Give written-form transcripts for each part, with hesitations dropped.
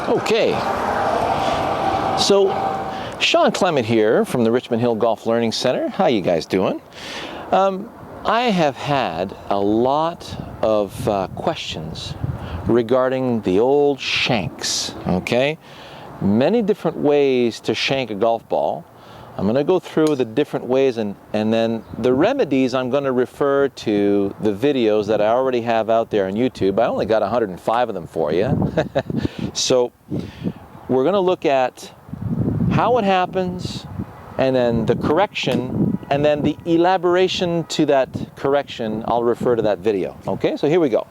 Okay, so Shawn Clement here from the Richmond Hill Golf Learning Center. How you guys doing? I have had a lot of questions regarding the old Shanks, okay? Many different ways to shank a golf ball. I'm going to go through the different ways and then the remedies. I'm going to refer to the videos that I already have out there on YouTube. I only got 105 of them for you. So we're going to look at how it happens, and then the correction, and then the elaboration to that correction. I'll refer to that video. Okay, so here we go.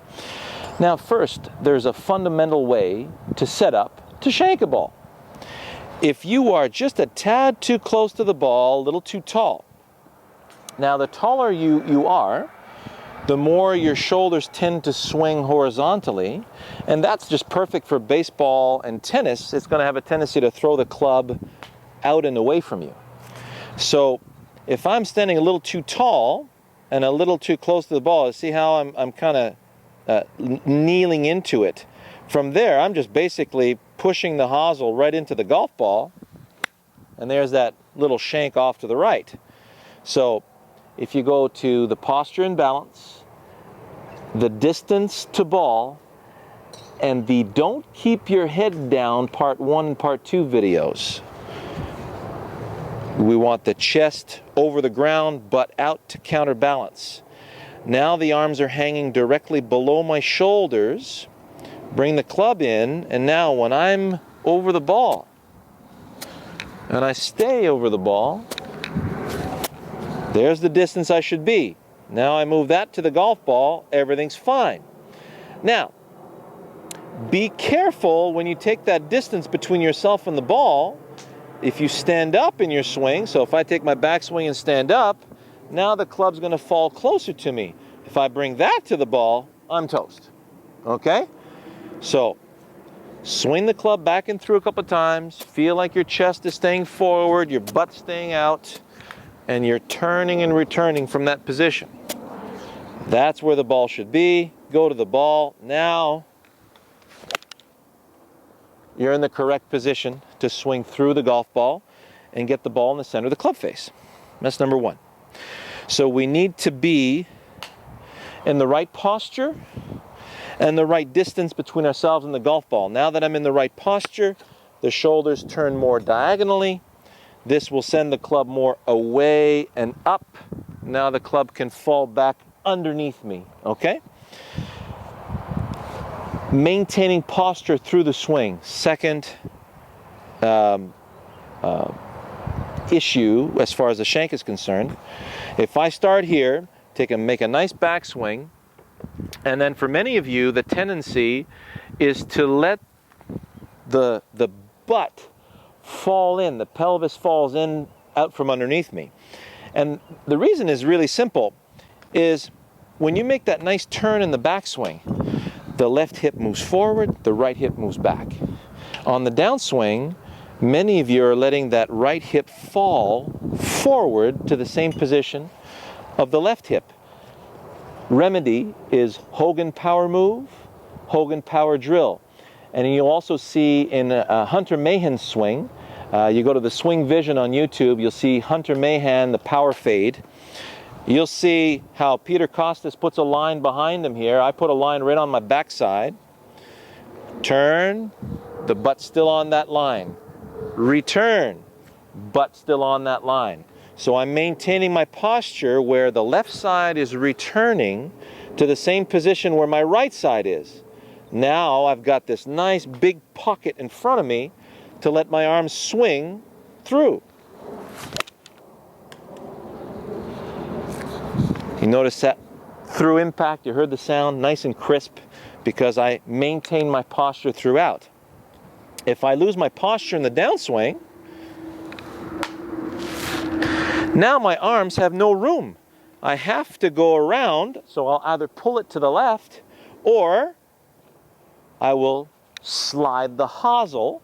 Now first, there's a fundamental way to set up to shank a ball. If you are just a tad too close to the ball, a little too tall. Now the taller you are, the more your shoulders tend to swing horizontally, and that's just perfect for baseball and tennis. It's going to have a tendency to throw the club out and away from you. So if I'm standing a little too tall and a little too close to the ball, see how I'm kind of kneeling into it. From there, I'm just basically pushing the hosel right into the golf ball, and there's that little shank off to the right. So if you go to the posture and balance, the distance to ball, and the don't keep your head down part 1 and part 2 videos. We want the chest over the ground, butt out to counterbalance. Now the arms are hanging directly below my shoulders. Bring the club in, and now when I'm over the ball, and I stay over the ball, there's the distance I should be. Now I move that to the golf ball, everything's fine. Now, be careful when you take that distance between yourself and the ball. If you stand up in your swing, so if I take my backswing and stand up, now the club's going to fall closer to me. If I bring that to the ball, I'm toast. Okay? So, swing the club back and through a couple of times. Feel like your chest is staying forward, your butt's staying out, and you're turning and returning from that position. That's where the ball should be. Go to the ball. Now, you're in the correct position to swing through the golf ball and get the ball in the center of the club face. That's number 1. So we need to be in the right posture and the right distance between ourselves and the golf ball. Now that I'm in the right posture, the shoulders turn more diagonally. This will send the club more away and up. Now the club can fall back underneath me, okay? Maintaining posture through the swing. Second issue as far as the shank is concerned. If I start here, make a nice backswing, and then for many of you, the tendency is to let the butt fall in, the pelvis falls in out from underneath me. And the reason is really simple, is when you make that nice turn in the backswing, the left hip moves forward, the right hip moves back. On the downswing, many of you are letting that right hip fall forward to the same position of the left hip. Remedy is Hogan power move, Hogan power drill. And you'll also see in Hunter Mahan's swing, you go to the Swing Vision on YouTube, you'll see Hunter Mahan, the power fade. You'll see how Peter Costas puts a line behind him here. I put a line right on my backside. Turn, the butt still on that line. Return, butt still on that line. So I'm maintaining my posture where the left side is returning to the same position where my right side is. Now I've got this nice big pocket in front of me to let my arms swing through. You notice that through impact, you heard the sound nice and crisp because I maintain my posture throughout. If I lose my posture in the downswing, now my arms have no room. I have to go around, so I'll either pull it to the left or I will slide the hosel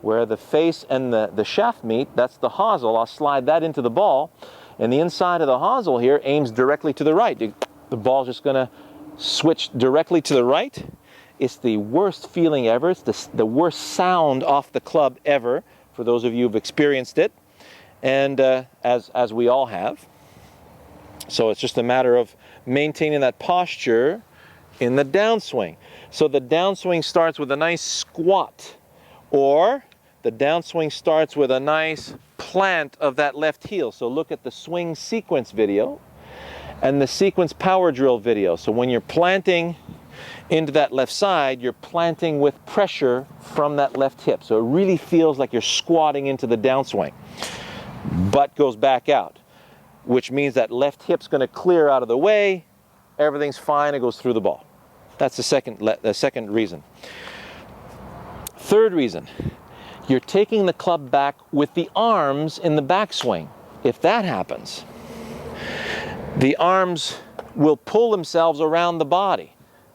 where the face and the shaft meet. That's the hosel. I'll slide that into the ball, and the inside of the hosel here aims directly to the right. The ball's just going to switch directly to the right It's the worst feeling ever. It's the worst sound off the club ever, for those of you who've experienced it, and as we all have. So it's just a matter of maintaining that posture in the downswing. So the downswing starts with a nice squat, or the downswing starts with a nice plant of that left heel. So look at the swing sequence video and the sequence power drill video. So when you're planting into that left side, you're planting with pressure from that left hip. So it really feels like you're squatting into the downswing. Butt goes back out, which means that left hip's going to clear out of the way. Everything's fine. It goes through the ball. That's the second reason. Third reason, you're taking the club back with the arms in the backswing. If that happens, the arms will pull themselves around the body.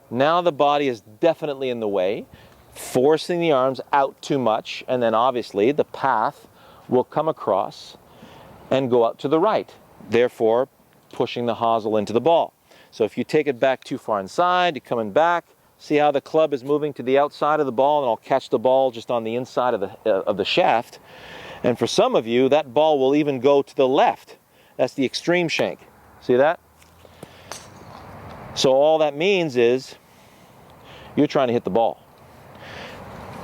Now the body is definitely in the way, forcing the arms out too much, and then obviously the path will come across and go out to the right, therefore pushing the hosel into the ball. So if you take it back too far inside, you're coming back, see how the club is moving to the outside of the ball, and I'll catch the ball just on the inside of the shaft. And for some of you, that ball will even go to the left. That's the extreme shank. See that? So all that means is you're trying to hit the ball.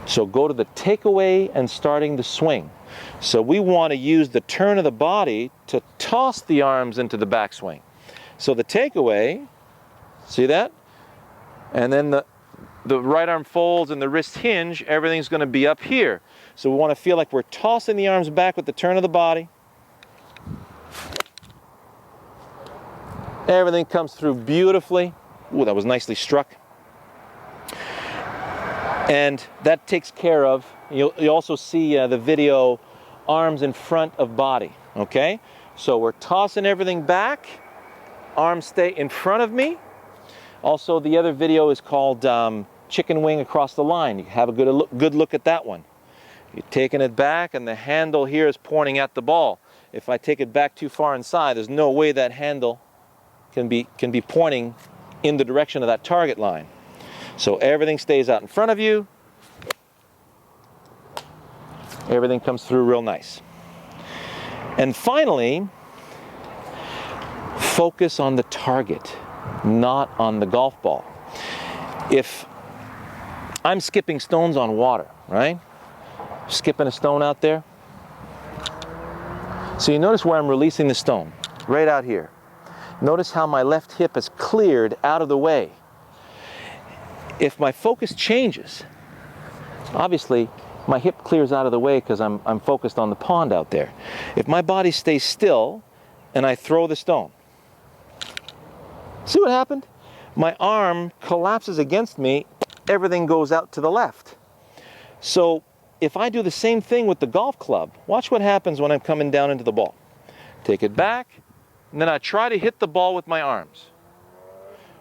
So go to the takeaway and starting the swing. So we want to use the turn of the body to toss the arms into the backswing. So the takeaway, see that? And then the right arm folds and the wrist hinge, everything's going to be up here. So we want to feel like we're tossing the arms back with the turn of the body. Everything comes through beautifully. Ooh, that was nicely struck. And that takes care of, you'll also see the video, arms in front of body, okay? So we're tossing everything back, arms stay in front of me. Also, the other video is called chicken wing across the line. You have a good look at that one. You're taking it back and the handle here is pointing at the ball. If I take it back too far inside, there's no way that handle can be pointing in the direction of that target line. So everything stays out in front of you. Everything comes through real nice. And finally, focus on the target, not on the golf ball. If I'm skipping stones on water, right? Skipping a stone out there. So you notice where I'm releasing the stone, right out here. Notice how my left hip is cleared out of the way. If my focus changes, obviously my hip clears out of the way because I'm focused on the pond out there. If my body stays still and I throw the stone, see what happened? My arm collapses against me, everything goes out to the left. So if I do the same thing with the golf club, watch what happens when I'm coming down into the ball. Take it back, and then I try to hit the ball with my arms.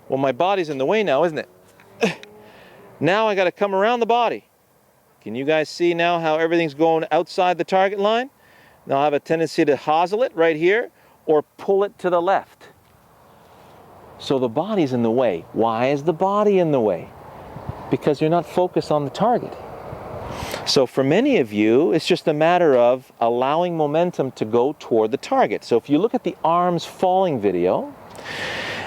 Well, my body's in the way now, isn't it? Now I got to come around the body. Can you guys see now how everything's going outside the target line? Now I have a tendency to hosel it right here or pull it to the left. So the body's in the way. Why is the body in the way? Because you're not focused on the target. So for many of you, it's just a matter of allowing momentum to go toward the target. So if you look at the arms falling video,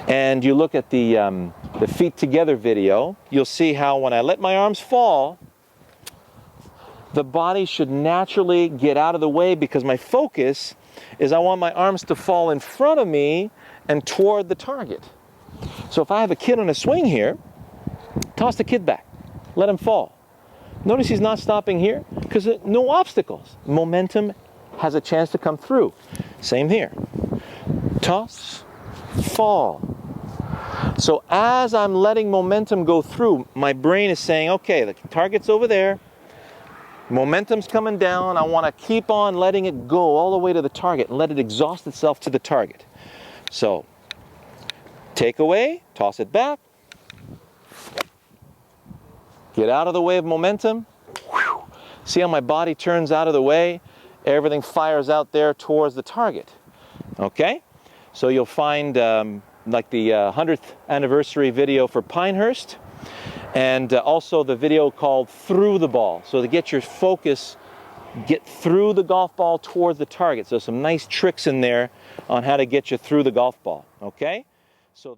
and you look at the feet together video, you'll see how when I let my arms fall, the body should naturally get out of the way because my focus is I want my arms to fall in front of me and toward the target. So if I have a kid on a swing here, toss the kid back, let him fall. Notice he's not stopping here because no obstacles. Momentum has a chance to come through. Same here. Toss, fall. So as I'm letting momentum go through, my brain is saying, okay, the target's over there. Momentum's coming down. I want to keep on letting it go all the way to the target and let it exhaust itself to the target. So take away, toss it back. Get out of the way of momentum. Whew. See how my body turns out of the way? Everything fires out there towards the target. Okay? So you'll find like the 100th anniversary video for Pinehurst and also the video called Through the Ball. So to get your focus, get through the golf ball toward the target. So some nice tricks in there on how to get you through the golf ball, okay? So